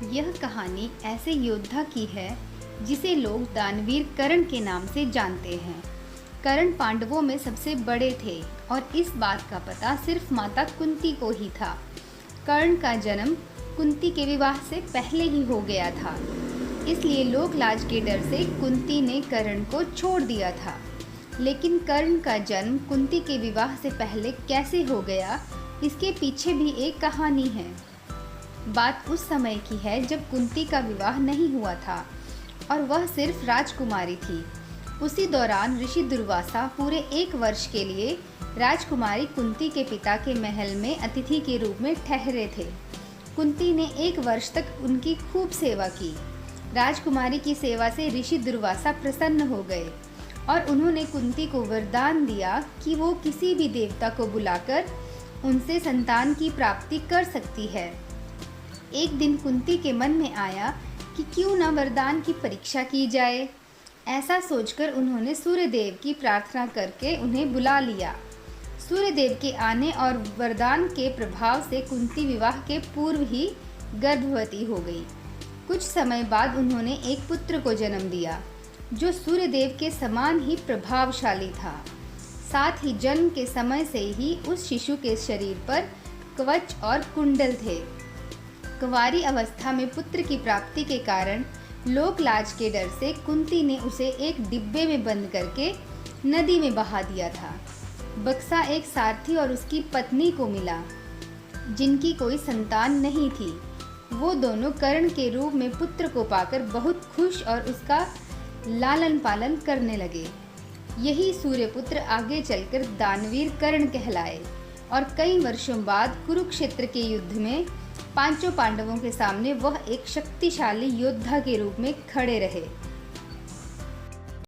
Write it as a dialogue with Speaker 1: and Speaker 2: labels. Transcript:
Speaker 1: यह कहानी ऐसे योद्धा की है जिसे लोग दानवीर कर्ण के नाम से जानते हैं। कर्ण पांडवों में सबसे बड़े थे और इस बात का पता सिर्फ माता कुंती को ही था। कर्ण का जन्म कुंती के विवाह से पहले ही हो गया था, इसलिए लोक लाज के डर से कुंती ने कर्ण को छोड़ दिया था। लेकिन कर्ण का जन्म कुंती के विवाह से पहले कैसे हो गया, इसके पीछे भी एक कहानी है। बात उस समय की है जब कुंती का विवाह नहीं हुआ था और वह सिर्फ राजकुमारी थी। उसी दौरान ऋषि दुर्वासा पूरे 1 वर्ष के लिए राजकुमारी कुंती के पिता के महल में अतिथि के रूप में ठहरे थे। कुंती ने 1 वर्ष तक उनकी खूब सेवा की। राजकुमारी की सेवा से ऋषि दुर्वासा प्रसन्न हो गए और उन्होंने कुंती को वरदान दिया कि वो किसी भी देवता को बुलाकर उनसे संतान की प्राप्ति कर सकती है। एक दिन कुंती के मन में आया कि क्यों न वरदान की परीक्षा की जाए। ऐसा सोचकर उन्होंने सूर्यदेव की प्रार्थना करके उन्हें बुला लिया। सूर्यदेव के आने और वरदान के प्रभाव से कुंती विवाह के पूर्व ही गर्भवती हो गई। कुछ समय बाद उन्होंने एक पुत्र को जन्म दिया जो सूर्यदेव के समान ही प्रभावशाली था। साथ ही जन्म के समय से ही उस शिशु के शरीर पर कवच और कुंडल थे। कुंवारी अवस्था में पुत्र की प्राप्ति के कारण लोक लाज के डर से कुंती ने उसे एक डिब्बे में बंद करके नदी में बहा दिया था। बक्सा एक सारथी और उसकी पत्नी को मिला जिनकी कोई संतान नहीं थी। वो दोनों कर्ण के रूप में पुत्र को पाकर बहुत खुश और उसका लालन पालन करने लगे। यही सूर्यपुत्र आगे चलकर दानवीर कर्ण कहलाए और कई वर्षों बाद कुरुक्षेत्र के युद्ध में 5 पांडवों के सामने वह एक शक्तिशाली योद्धा के रूप में खड़े रहे।